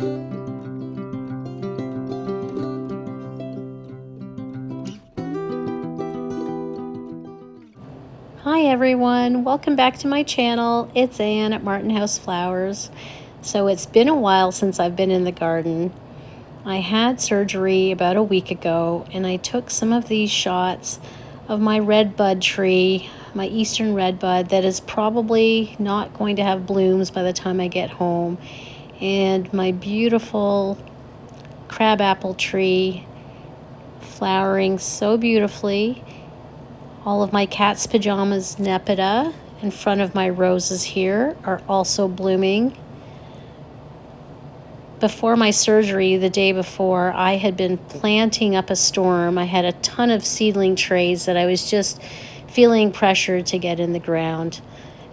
Hi everyone, welcome back to my channel. It's Anne at Martin House Flowers. So it's been a while since I've been in the garden. I had surgery about a week ago and I took some of these shots of my redbud tree, my Eastern Redbud, that is probably not going to have blooms by the time I get home, and my beautiful crabapple tree flowering so beautifully. All of my cat's pajamas nepeta in front of my roses here are also blooming. Before my surgery, the day before, I had been planting up a storm. I had a ton of seedling trays that I was just feeling pressured to get in the ground.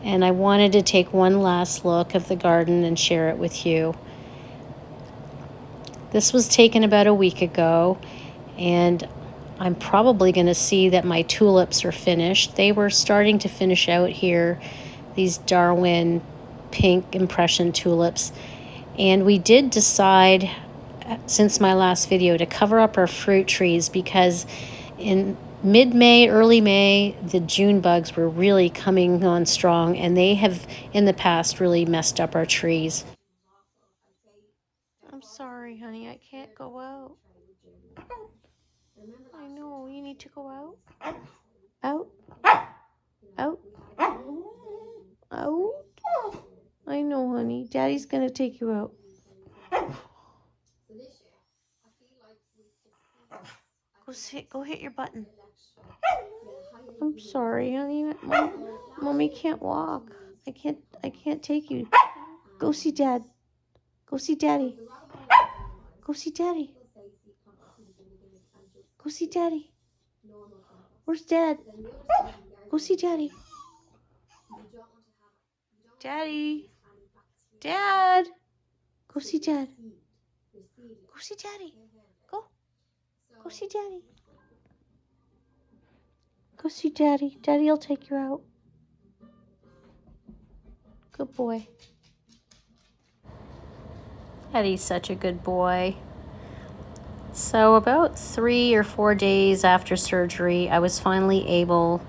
And I wanted to take one last look of the garden and share it with you. This was taken about a week ago, and I'm probably going to see that my tulips are finished. They were starting to finish out here, these Darwin pink impression tulips. And we did decide, since my last video, to cover up our fruit trees because in mid-May, early May, the June bugs were really coming on strong, and they have in the past really messed up our trees. I'm sorry, honey, I can't go out. I know, you need to go out. Out. Out. Out. I know, honey. Daddy's gonna take you out. Go hit your button. I'm sorry, honey. Mommy can't walk. I can't take you. Go see Dad. Go see Daddy. Go see Daddy. Go see Daddy. Where's Dad? Go see Daddy. Daddy. Dad. Go see Dad. Go see Daddy. Go. Go see Daddy. Go see Daddy. Daddy'll take you out. Good boy. Daddy's such a good boy. So about 3 or 4 days after surgery, I was finally able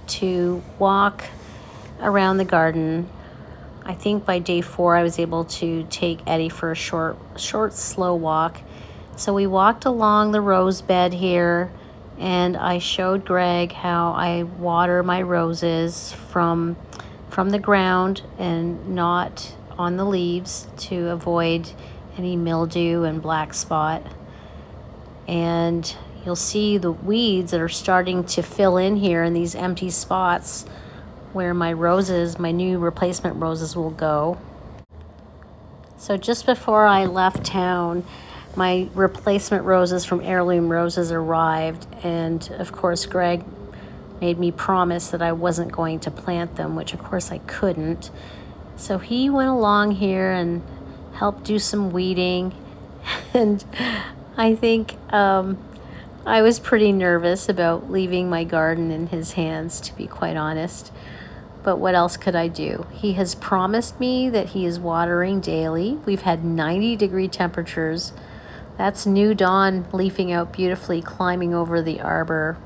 to walk around the garden. I think by day 4, I was able to take Eddie for a short, slow walk. So we walked along the rose bed here, and I showed Greg how I water my roses from the ground and not on the leaves to avoid any mildew and black spot. And you'll see the weeds that are starting to fill in here in these empty spots where my roses, my new replacement roses, will go. So just before I left town, my replacement roses from Heirloom Roses arrived, and of course Greg made me promise that I wasn't going to plant them, which of course I couldn't. So he went along here and helped do some weeding, and I think I was pretty nervous about leaving my garden in his hands, to be quite honest. But what else could I do? He has promised me that he is watering daily. We've had 90-degree temperatures. That's New Dawn leafing out beautifully, climbing over the arbor.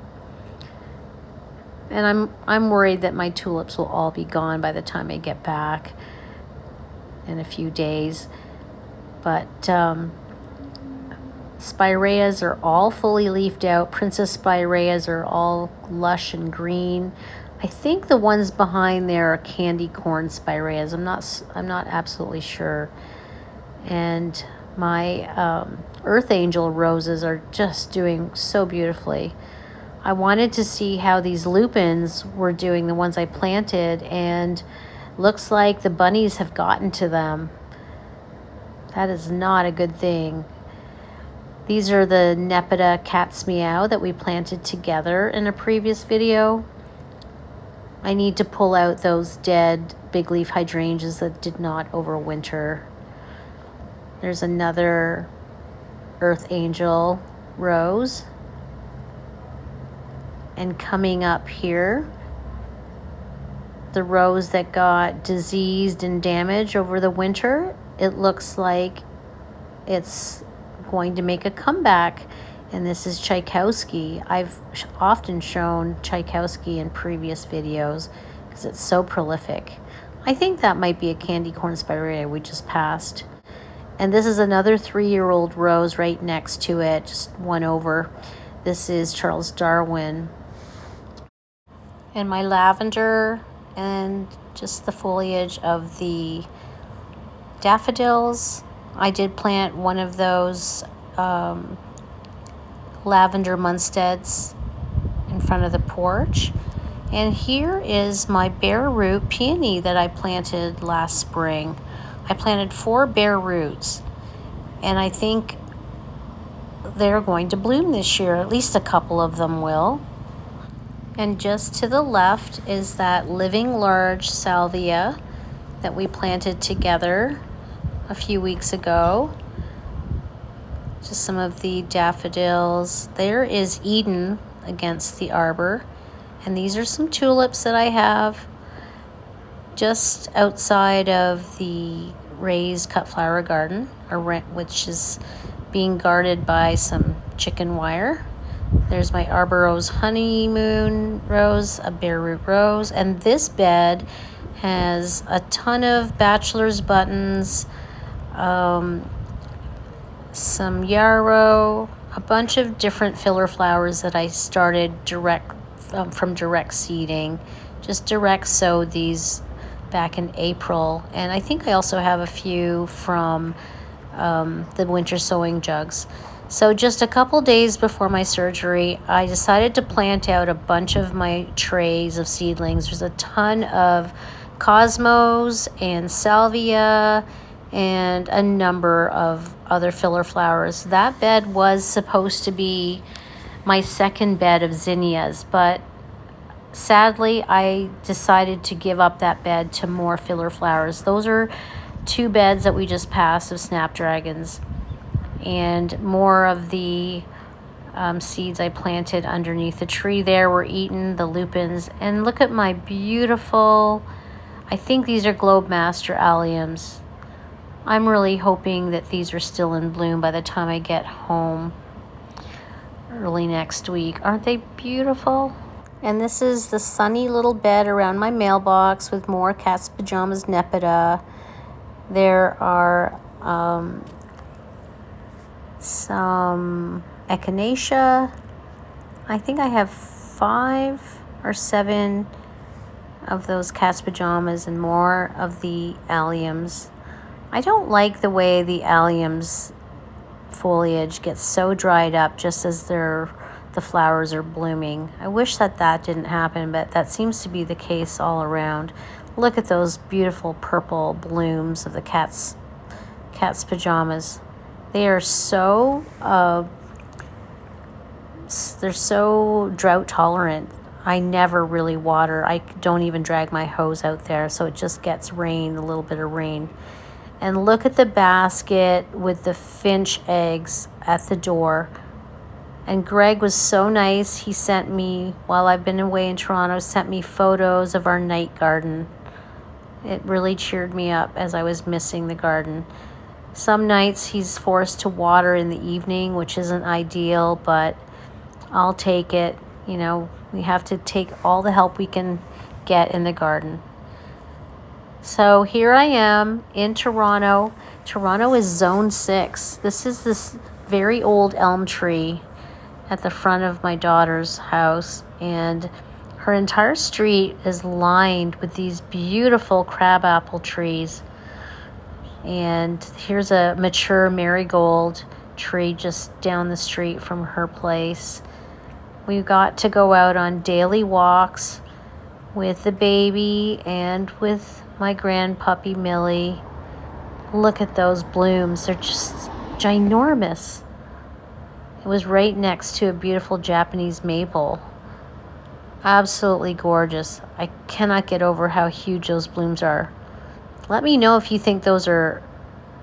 And I'm worried that my tulips will all be gone by the time I get back in a few days. But spireas are all fully leafed out. Princess spireas are all lush and green. I think the ones behind there are candy corn spireas. I'm not absolutely sure. And my Earth Angel roses are just doing so beautifully. I wanted to see how these lupins were doing, the ones I planted, and looks like the bunnies have gotten to them. That is not a good thing. These are the Nepeta Cat's Meow that we planted together in a previous video. I need to pull out those dead big leaf hydrangeas that did not overwinter. There's another Earth Angel rose. And coming up here, the rose that got diseased and damaged over the winter, it looks like it's going to make a comeback. And this is Tchaikovsky. I've often shown Tchaikovsky in previous videos because it's so prolific. I think that might be a candy corn spirea we just passed. And this is another 3-year-old rose right next to it, just one over. This is Charles Darwin. And my lavender and just the foliage of the daffodils. I did plant one of those lavender munsteads in front of the porch. And here is my bare root peony that I planted last spring. I planted 4 bare roots, and I think they're going to bloom this year. At least a couple of them will. And just to the left is that living large salvia that we planted together a few weeks ago. Just some of the daffodils. There is Eden against the arbor. And these are some tulips that I have just outside of the raised cut flower garden, which is being guarded by some chicken wire. There's my Arbor Rose honeymoon rose, a bare root rose, and this bed has a ton of bachelor's buttons, some yarrow, a bunch of different filler flowers that I started from direct seeding. Just direct sowed these back in April, and I think I also have a few from the winter sowing jugs. So just a couple days before my surgery, I decided to plant out a bunch of my trays of seedlings. There's a ton of cosmos and salvia and a number of other filler flowers. That bed was supposed to be my second bed of zinnias, but sadly I decided to give up that bed to more filler flowers. Those are 2 beds that we just passed of snapdragons, and more of the seeds I planted underneath the tree there were eaten, the lupins. And look at my beautiful, I think these are Globe Master alliums. I'm really hoping that these are still in bloom by the time I get home early next week. Aren't they beautiful? And this is the sunny little bed around my mailbox with more cat's pajamas nepeta. There are some echinacea. I think I have 5 or 7 of those cat's pajamas and more of the alliums. I don't like the way the alliums foliage gets so dried up just as the flowers are blooming. I wish that didn't happen, but that seems to be the case all around. Look at those beautiful purple blooms of the cat's pajamas. They are so they're so drought tolerant. I never really water. I don't even drag my hose out there, so it just gets rain, a little bit of rain. And look at the basket with the finch eggs at the door. And Greg was so nice. He sent me, while I've been away in Toronto, sent me photos of our night garden. It really cheered me up as I was missing the garden. Some nights he's forced to water in the evening, which isn't ideal, but I'll take it. You know, we have to take all the help we can get in the garden. So here I am in Toronto. Toronto is Zone 6. This is this very old elm tree at the front of my daughter's house, and her entire street is lined with these beautiful crabapple trees. And here's a mature marigold tree just down the street from her place. We got to go out on daily walks with the baby and with my grandpuppy Millie. Look at those blooms. They're just ginormous. It was right next to a beautiful Japanese maple. Absolutely gorgeous. I cannot get over how huge those blooms are. Let me know if you think those are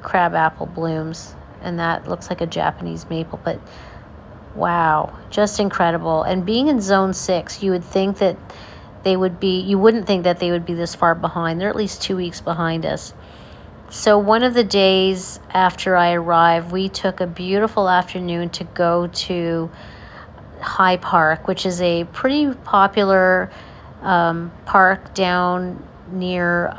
crabapple blooms and that looks like a Japanese maple, but wow, just incredible. And being in Zone 6, you wouldn't think that they would be this far behind. They're at least 2 weeks behind us. So one of the days after I arrived, we took a beautiful afternoon to go to High Park, which is a pretty popular park down near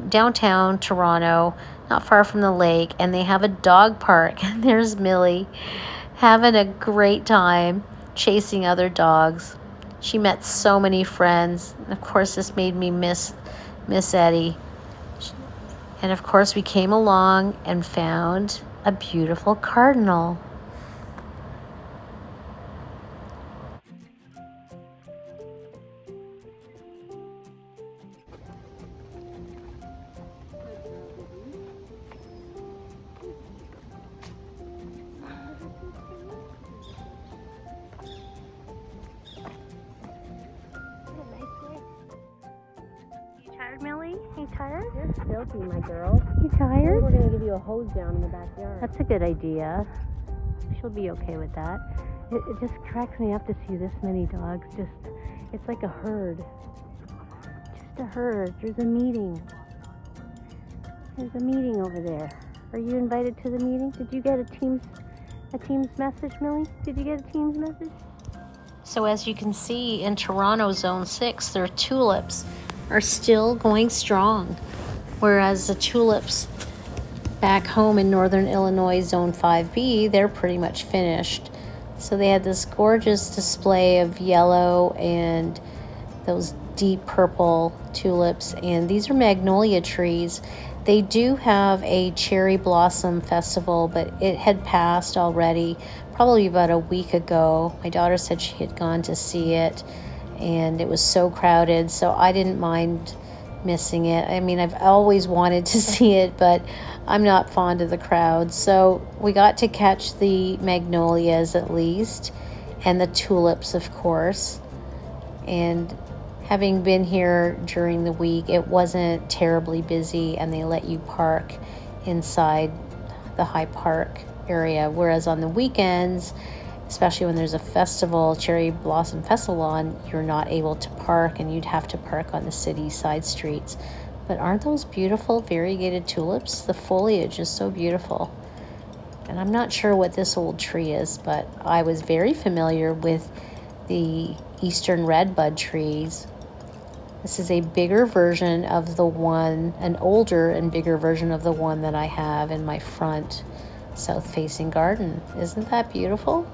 downtown Toronto, not far from the lake. And they have a dog park. And there's Millie having a great time chasing other dogs. She met so many friends. Of course, this made me miss Eddie. And of course, we came along and found a beautiful cardinal. Millie, you tired? You're filthy, my girl. You tired? We're going to give you a hose down in the backyard. That's a good idea. She'll be okay with that. It just cracks me up to see this many dogs. It's like a herd. Just a herd. There's a meeting. There's a meeting over there. Are you invited to the meeting? Did you get a Teams message, Millie? Did you get a Teams message? So as you can see in Toronto Zone 6, their tulips are still going strong, whereas the tulips back home in northern Illinois Zone 5B, they're pretty much finished. So they had this gorgeous display of yellow and those deep purple tulips, and these are magnolia trees. They do have a cherry blossom festival, but it had passed already, probably about a week ago. My daughter said she had gone to see it, and it was so crowded, so I didn't mind missing it. I mean, I've always wanted to see it, but I'm not fond of the crowd. So we got to catch the magnolias at least, and the tulips, of course. And having been here during the week, it wasn't terribly busy, and they let you park inside the High Park area, whereas on the weekends, especially when there's a festival, cherry blossom festival on, you're not able to park, and you'd have to park on the city side streets. But aren't those beautiful variegated tulips? The foliage is so beautiful. And I'm not sure what this old tree is, but I was very familiar with the Eastern Redbud trees. This is a bigger version of the one, an older and bigger version of the one that I have in my front south-facing garden. Isn't that beautiful?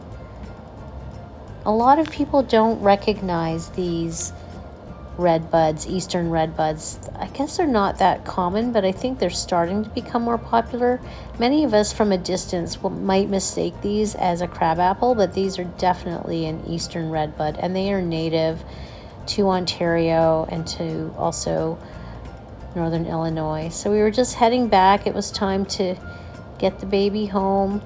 A lot of people don't recognize these redbuds, Eastern redbuds. I guess they're not that common, but I think they're starting to become more popular. Many of us from a distance might mistake these as a crabapple, but these are definitely an Eastern redbud, and they are native to Ontario and to also northern Illinois. So we were just heading back. It was time to get the baby home,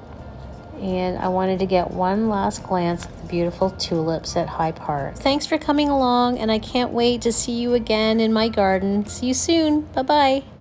and I wanted to get one last glance at the beautiful tulips at High Park. Thanks for coming along, and I can't wait to see you again in my garden. See you soon. Bye-bye.